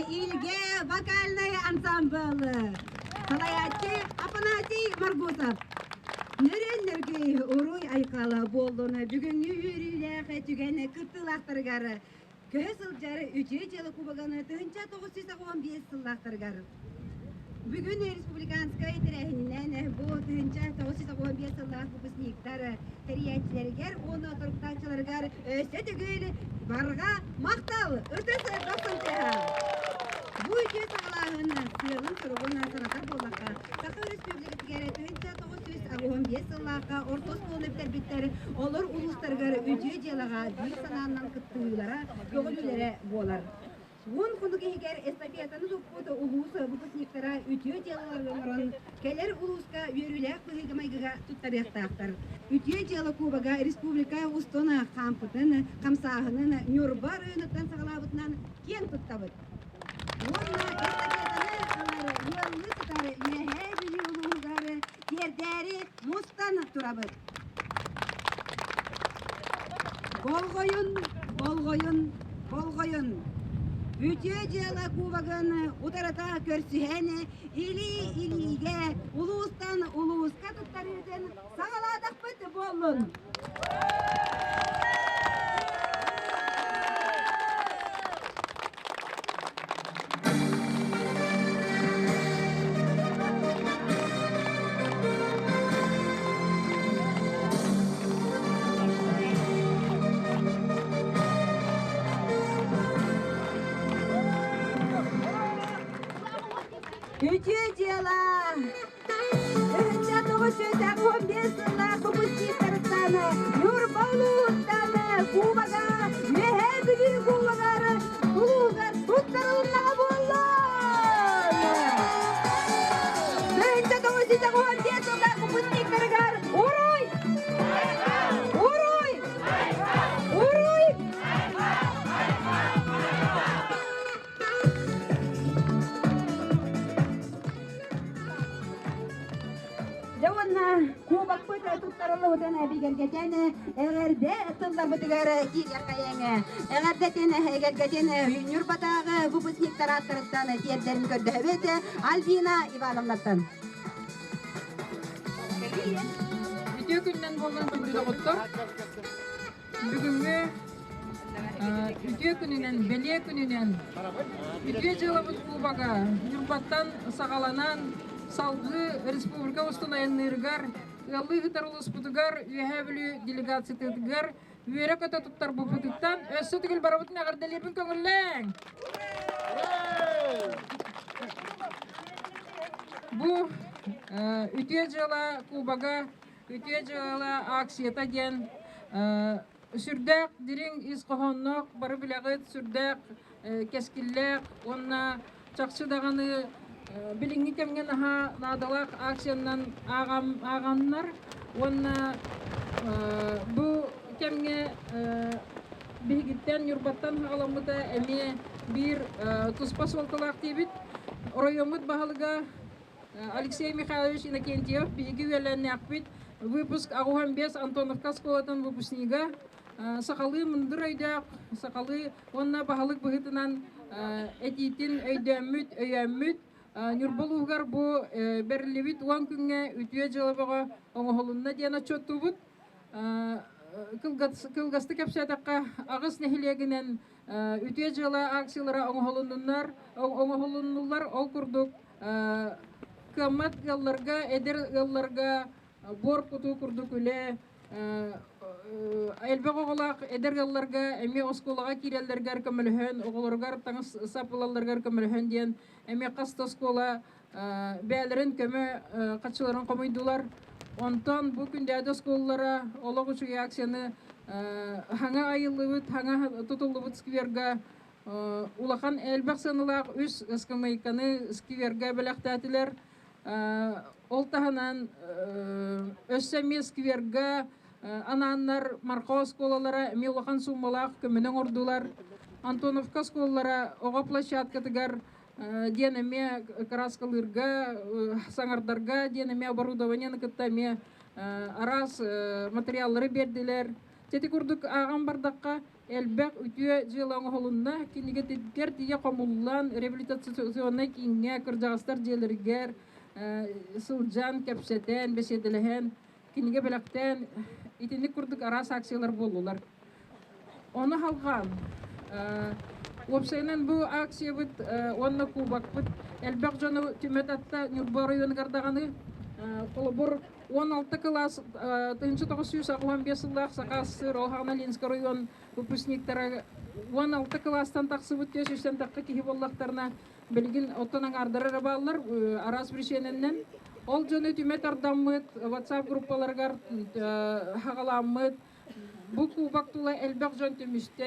Ilge вокальный ансамбль. Салаятчы Апанасий Маргусов. Нөренлерге уруй айкала болдуна бүгүн үйрүлө түгөнө кыртылактыргары. Көсүл жары 3 жылы кубаганы тынча 915 сыллактыргары. Бүгүн республиканская терехинен бу тынча 915 сыллак выпускниктары териячлергер оны турктачыларга өсө түгүл барга мактал өтөсө басынтыга. Бу үчү сагалаһын сыйлын тургунан санатар боллакка. Сакы республикатыгер тынча 915 сыллакка ортос болуп тербиттер олор улустарга 3 жылга бир санаандан кыттыылара көгөлүлөрө болар. Вон кунугегер эстафетаны зуппута улуса выпускниктара үтүө делаларынан келер улуска үйрүләк быгымайга туттарыктактар. Үтүө дела кубага республика устона кампытын, камсагынын Нюрба районунан сагалабытынан кен туттабыт. Вонна эстафетаны юллы тутары юһэ улугары тердәри мустан турабыт. Болгойун. Үтө жела кубаганы утарата көрсүһәне илиге улустан улуска туттарыдын сагаладак быты болун. Үтө жела 1915 жылда выпускниктардан Нюрба улуустаны кубага үһэ бүгүн кубагары улуугар туттарылмага боллун. 1915 жылда выпускниктаргар уруй! Жауанна кубак пыта туттарылудан әбигергетені әгәрде тылдар бұтығары киряқайыңы. Әгәрдетені әгәргетені Нюрбатағы выпускниктар аттырыттан тердерін көрді өте Альбина Ивановнаттан. Үтө күннен болған күнді құттар. Бүгінгі үтө күнінен, беле күнінен үтө жылыбыз кубага Нюрбаттан сағаланан салғы республика устанайыныргар, яллы ғытарылыс бұтығар, үйәбілі делегация тұтығар, үйері көті тұттар бұл бұтықтан, өсі түгіл барабытын ағырдалербін көңілләң. Бұл үте жылы кубага, үте жылы аксията ден, сүрдәк дирин из қоғаннық, бары біләғыт сүрдәк, кәскілләк, онна чақсыдағаны билинги кемген аха надалак акцияннан аганнар онна бу кемге бигиттен Нюрбаттан хагаламыта эми бир туспас волталак дебит районмут баһалыга Алексей Михайлович Иннокентьев биги веленнякбит выпуск Агухан-Бес Антоновка школатан выпускнига сакалы мындыр өйдәк сакалы онна баһалык быһытынан этитин өйдәммүт Нюрбалугар бу берлибит уан күнгә үтүе жылыбыга оңоһолунна диэн отчеттубут. Кылгасты кепсәтәккә агыс нәһилегенен үтүе жылы акциялары оңоһолуннулар ол курдук. Кыммат ялларга, эдер ялларга бор куту курдук үле. Элбек оголак эдер ялларга эми осколага киреллергер көмөлһөн, оголоргар таңыс сапылалларгар көмөлһөн диэн эми каста скола бәлерин көмө катчыларын комойдулар. Онтон бу күндәде сколлара ологучу акцияны хаңа айылыбыт, хаңа тутулубыт скверга улахан элбек санылак үс скамайканы скверга беләктәтиләр. Ол таһанан өссәме скверга ананнар марко сколалара эми улахан суммалак көмөнөң ордулар. Антоновка сколлара ого площадкатыгар денеме краскалырга, саңардарга, денеме оборудование кыттаме арас материаллары бердилер. Тети курдук аган бардакка элбек үтүе жылаңы холунна киниге тедгер тие комуллан реабилитационный кинге кыржагастар желергер сылжан кепсетен беседелehen киниге белектен итини курдук арас акциялар болулар. Оны халган Опсайнан бу акция бит онна кубак бит элбек жана түмет атта Нюрба районы гардаганы колобор 16 класс 1995 жылдагы сакасы Рохана Ленинский район выпускниктары 16 класстан таксы бит төшөстөн такка киһи боллактарына билгин оттонан ардары баллар арас биршененнен ол жана түмет ардаммыт WhatsApp группаларга хагаламмыт. Бу кубактула элбек жон түмүстө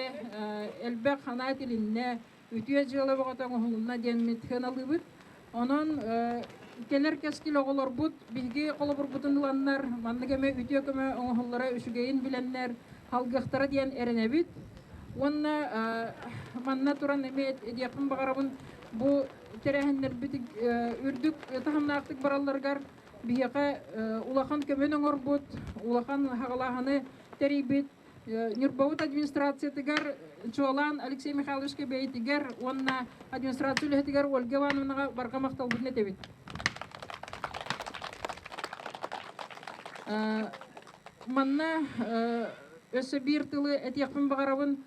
элбек хана тилинне ütüye jıla boğatan oğluna denmit hınalıbıt. Onun keler keskil oğullar bud, bilgi kolabur butunlanlar, manlı geme ütüye köme oğullara üşügeyin bilenler, halgıhtara diyen erenebit. Onna manna turan emet yakın bagarabın bu terehenler bitik ürdük tahamnaqtık barallargar biyaka ulakan kömen oğurbut, ulakan hağalahanı teribit, Нюрбаут администрация тигар Чолан Алексей Михайлович Кебей тигар онна администрация тигар Ольга Ивановна баркамактал битне тебит. Манна өсө бир тылы этияқпын бағарабын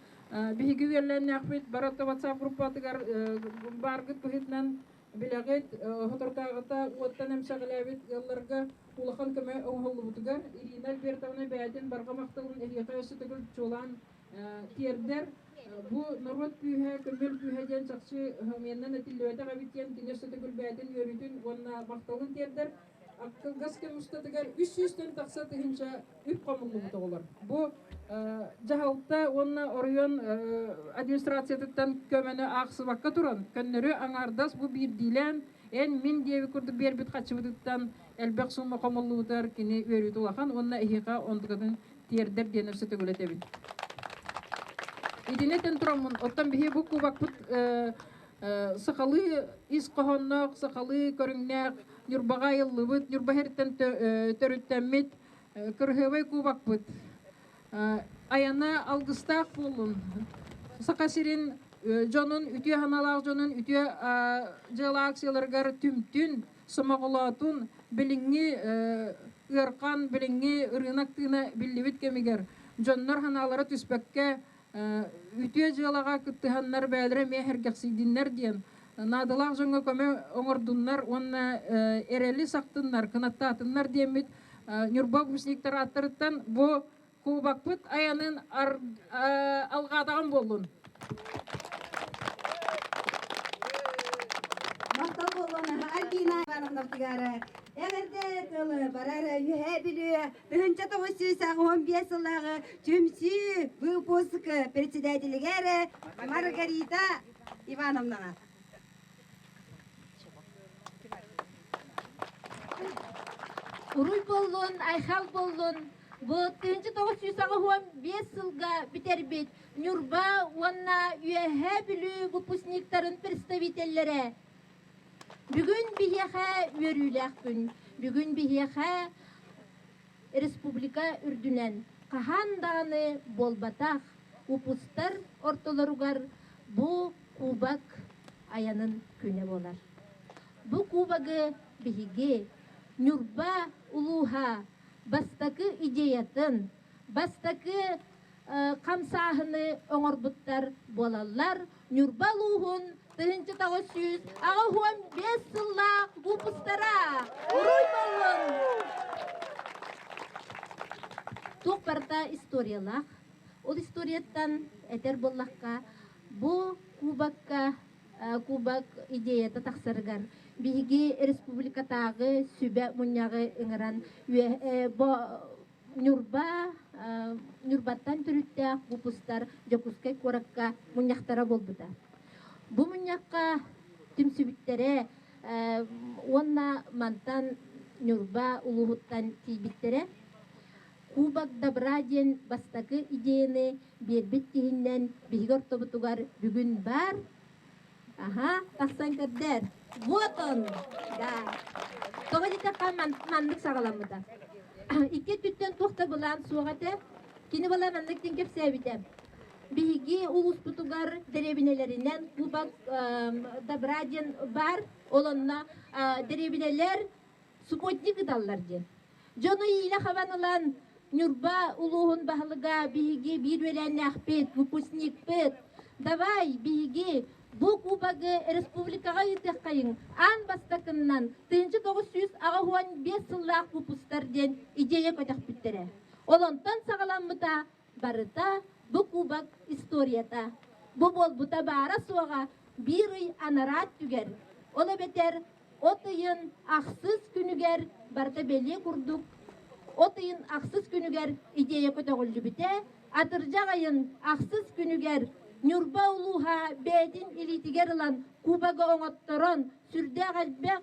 биһиги үеллән яқпит баратта WhatsApp группа тигар баргыт бухитнан билегет хотортагыта уоттан эмсагалабит ялларга улахан көмө оңголлубутугар Ирина Альбертовна бәден баргамактылын эхиқа өсө тигил Чолан тиердер бу народ пүйһә көмөл пүйһәден сакчы меннен этиллөтә габитен кинөсө тигил бәден йөрүтүн онна макталын тиердер Акылгаске мустатыгар 300-тен тақсаты хинча үп қамылы бұтығылар. Бұ жағалықта онына орыйон администрациятыттан көмені ақсы баққа тұран. Көннері аңардас бұ бір дейлен, ән мен дейбі күрді бер бүт қатшы бұтыттан әлбәқ сұлма қамылы бұтар кені өріді олақан, онына эхиқа ондығыдың тердер денірсі төгілет әбін. Идинеттен тұрамын, оттан бігі бұ күбақ бұт сақалы ис қоғаннақ, сақалы көріңнәқ, Нюрбага йыллыбыт, Нюрбахерттен төрүттәммит, кыргыбай кубакпыт. Аяна алгыстақ болын. Сақасирин жонун үтіе ханалақ жонун үтіе жылы акцияларғар түмтін, сымағылатун, біліңі ырқан, біліңі ырынақтығына білдебет кемегер. Жоннар ханалары түспәкке үтіе жылыға күттіғаннар бәлірі мехергақсидиннер дейін. Надылақ жоңға көмі оңырдынлар, онына әрелі сақтынлар, қынаттатынлар демет, Нюрбак мүсініктер аттырыттан бұ кубакпыт аянын алғадаған болын. Мақтал болын, Альбина Ивановнавтығары. Әгірде тұлы барары үйе білі, үхінші 915 жылағы түмсі выпуск председателігері Маргарита Ивановнаға. Уруй боллун, айхал боллун. Бу 1915 жылга битербит. Нюрба онна үйәһә билүү выпускниктарын представительләре. Бүгүн бихәһә өрүләкпүн. Бүгүн бихәһә республика үрдүнән каһан даны болбатах выпустар ортолоругар бу кубак аянын күне болар. Бу кубагы бихиге Нюрба улуха бастакы идеятын, бастакы камсахыны оңорбуттар болалар. Нюрба улухун 1915 жыллак выпустара. Уруй болун! Тук барта историялах. Ол историяттан этер боллакка бу кубак идеята тақсыргар. Биги республикатагы сүбә муньягы ыңыран Нюрбаттан түрүттә выпустар Жокускай коракка муньяктара болбута. Бу муньякка түмсүбиттере онна мантан Нюрба улуһуттан тийбиттере Кубак Добраден бастакы идеяны бербит тиһиннән биги ортобутугар бүгүн бар. Ага, тахсан каддер. Вот он. Да. Тогадита мандык сагаламыда. Икки түттен тохта булан сугате. Кини бала мандык тинкеп себите. Биги улус путугар деребинелеринен Кубак Добраден бар. Олонна деребинелер супотник даллар ди. Жону иле хаванылан Нюрба улуһун баһлыга биги бир белән ахпет, выпускник пет. Давай биги бу Кубагы республикага итеккайын ан бастакыннан 1915 жыллак выпустардан идея көтөк биттере. Олонтон сагаламыта барыта бу Кубак историята. Бу болбута бара суга бир ый анарат түгер. Ола бетер отыйын аксыз күнүгер барта беле курдук. Отыйын аксыз күнүгер идея көтөгүлдү бите. Атыржагайын аксыз күнүгер Нюрба улуха бәдин илитигер ылан Кубага оңотторон сүрдә галбәк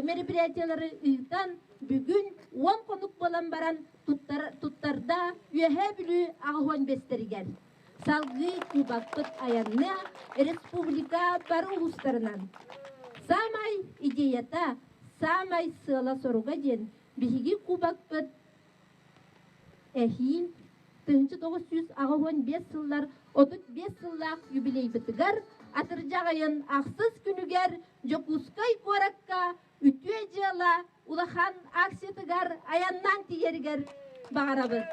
мероприятиялары ыйтан бүгүн 10 конук болан баран туттарда үәһә бүлү ағуан бестеригер. Салгы Кубакпыт аянны республика бары улустарынан. Самай идеята, самай сыла соруга ден биһиги Кубакпыт эхин 1915 сыллар 35 сыллак юбилей битигер атыржагайын аксыз күнүгер жокускай коракка үтүе жала улахан аксетигер аяннан тиергер багарабыз.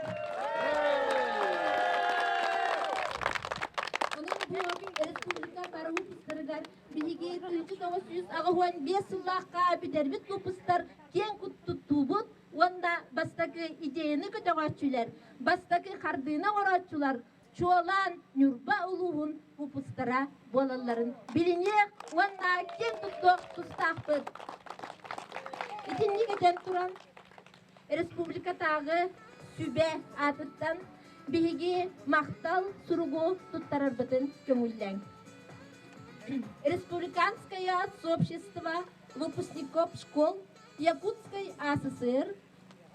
Республика бары упустарыгар биһиги 1915 сыллакка битербит упустар кен куттутубут онда бастакы идеяны көтөгөчүлөр, бастакы кардыны орочулар, чуалан Нюрба улуун упустара болаларын билине онда кен туттук тустакпыт. Итиннигеден туран республикатагы сүбе атыттан биһиги мактал суругу туттарарбытын көңүлләң. Республиканское сообщество выпускников школ Якутской АССР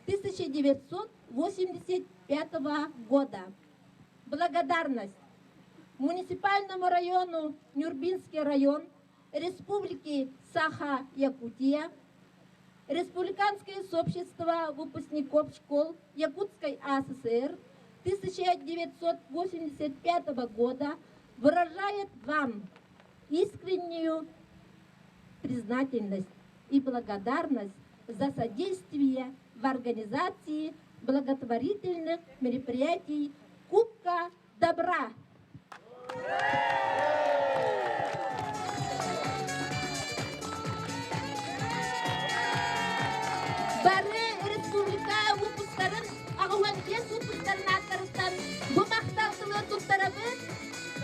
1985 года. Благодарность муниципальному району Нюрбинский район Республики Саха-Якутия, Республиканское сообщество выпускников школ Якутской АССР 1985 года выражает вам искреннюю признательность и благодарность за содействие в организации благотворительных мероприятий Кубка Добра. Бары республика выпускарын, ағуан бес выпускарын аттарыстан bu мақталсылы тұттарабы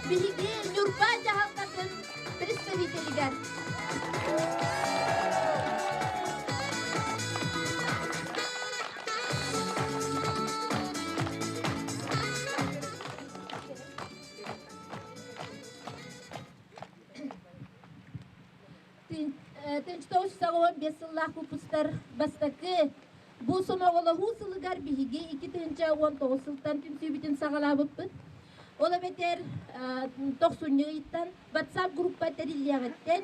биһиги Нюрба жағалқатын представителигер. Тынчтауш сағуан бесыллах выпустар бастакы bu somagolahu sılgar bihiги 2019 сылтан түнсүбүтүн сагалабыппыт. Ола бетер 90-ыйттан WhatsApp группа терилиягеттен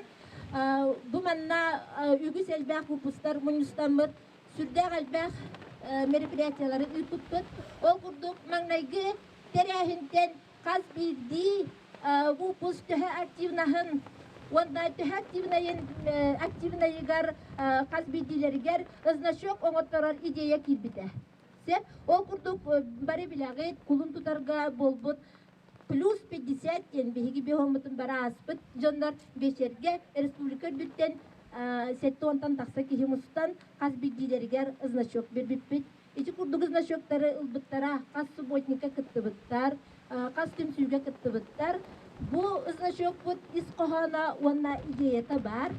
бу манна үгүс элбак выпустар мунустанбыт сүрдө албак мероприятиялары ыппыт. Ол курдук маңнайгы теряхинтен каз бирди выпуск активнахын онда активнайгар казбидилергер значок оңотторар идея кирбите. Сеп ол курдук бары билагы кулун тутарга болбут плюс 50 тен биги бехомутун бара аспыт жондар бешерге республика бүттен сеттонтан такса кихимустан казбидилергер значок бербиппит. Ичи курдук значоктары ылбыттара каз субботника кыттыбыттар, каз түмсүгө кыттыбыттар. Бу значок бут искохана онна идеята бар.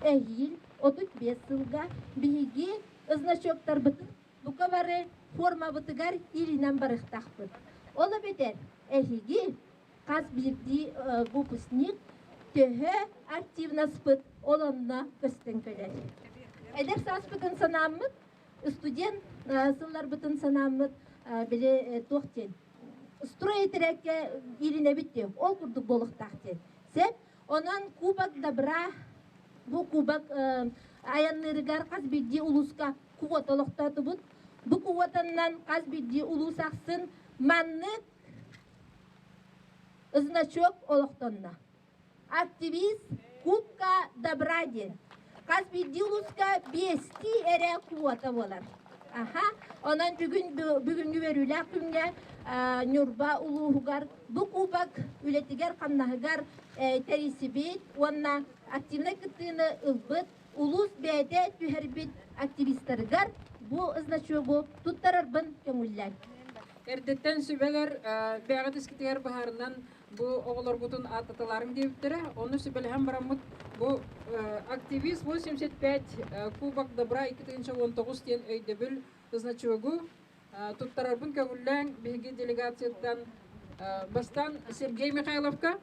Эхил 35 сылга биги значоктар бытын бука бары форма бытыгар илинен барыктакпыт. Ола бетер эхиги каз бирди выпускник төһө активна спыт олонна көстен көлөр. Эдер саспытын санаммыт студент сыллар бытын санаммыт биле тохтен. Строителекке илине битти, ол курдук болуктакты. Сеп, онан Кубак Добра, бу Кубак аяннырыгар казбидди улуска куотолоктаты бут. Бу куотаннан казбидди улусаксын маннык значок олоктонна. Активист Кубка Добра ден. Казбидди улуска бести эре куота болар. Онан бүгүнгү берүүлөр күнгө Нюрба улуугар бу Кубак үлетигер каннагар терисибит онна активна кытыны ылбыт улус бэде түһербит активисттаргар бу значогу туттарарбын көңүлләр. Эрдеттен сүбелер бәгат искитер баһарынан бу оголор бутун ататаларын диптер. Оны сүбелһәм барамыт бу активист 85 Кубак Добра 2019 тен өйдөбүл значогу туттарарбын көңүлләң биги делегациятан Бастан Сергей Михайловка.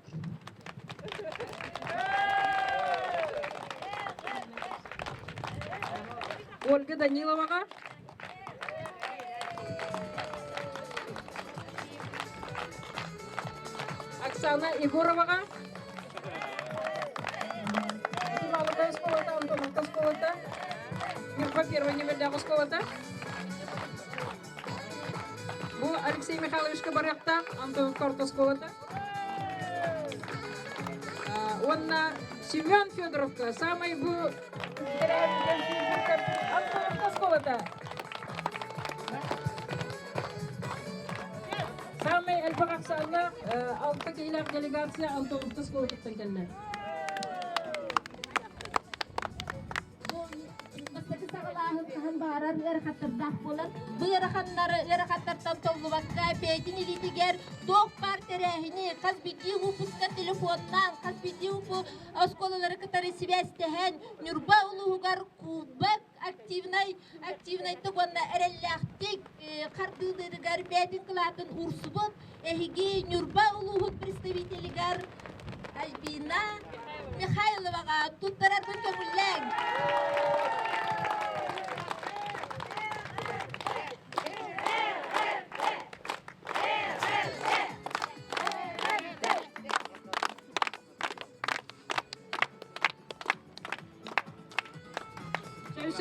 Ольга Даниловаға. Оксана Егороваға. Малая школата, Антоновка школата. Мирба первый номердегі школата. Бұл Алексей Михайловичка баряқта, Антоновка орта школата. Онна Семен Федоровка, самый бұл Антоновка школата. Самый әлбағақсанлы алты кейлер делегация Антоновка школата келді. Барар ярахаттардан болар. Бу ярахаттардан толгубакка пейтин илитигер ток партерехини казбиди выпуска телефоннан казбиди выпу осколалары катары связьтehen Нюрба улугар кубак активный тогонна эреллахтик кардылдыргар бетин кылатын урсубут эхиги Нюрба улугут представителигар Альбина Михайловага туттарар көмүлләң.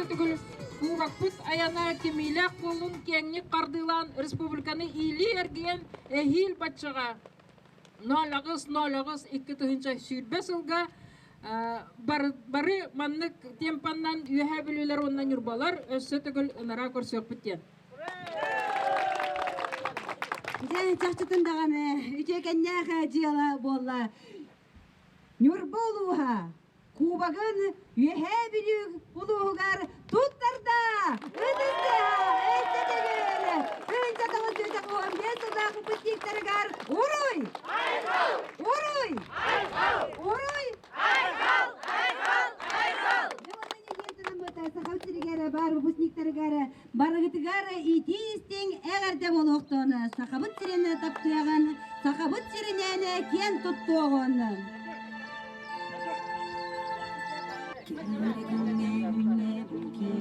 Түгіл Куғақпыт аяна кемейлек болын кеңні қардылан республиканы илі әрген әхил батшыға 0-0 2 тұхынша сүйірбес ұлға бары маннық темпаннан үйәе білулер оннан үрбалар өссі түгіл ұнара көрсек біттен. Жақчытындағаны үйте кәннәға жиала болла. Нүрба ұлуға Кубагын үйәе білу ұлуғығар тұттарда! Үдісті! Әйттедігір! Үнчатыңыз сөйтақ оғын бесілдағы бұттектірігар ұруй! Ұруй! Ұруй! Сақабыттырығары бар бұпысниктірігары барығытығары итейістен әғәрде бол оқтуыны. Сақабыт сирені таптыяған, сақабыт сиренені кен тұтты оғыны. Kime bulke,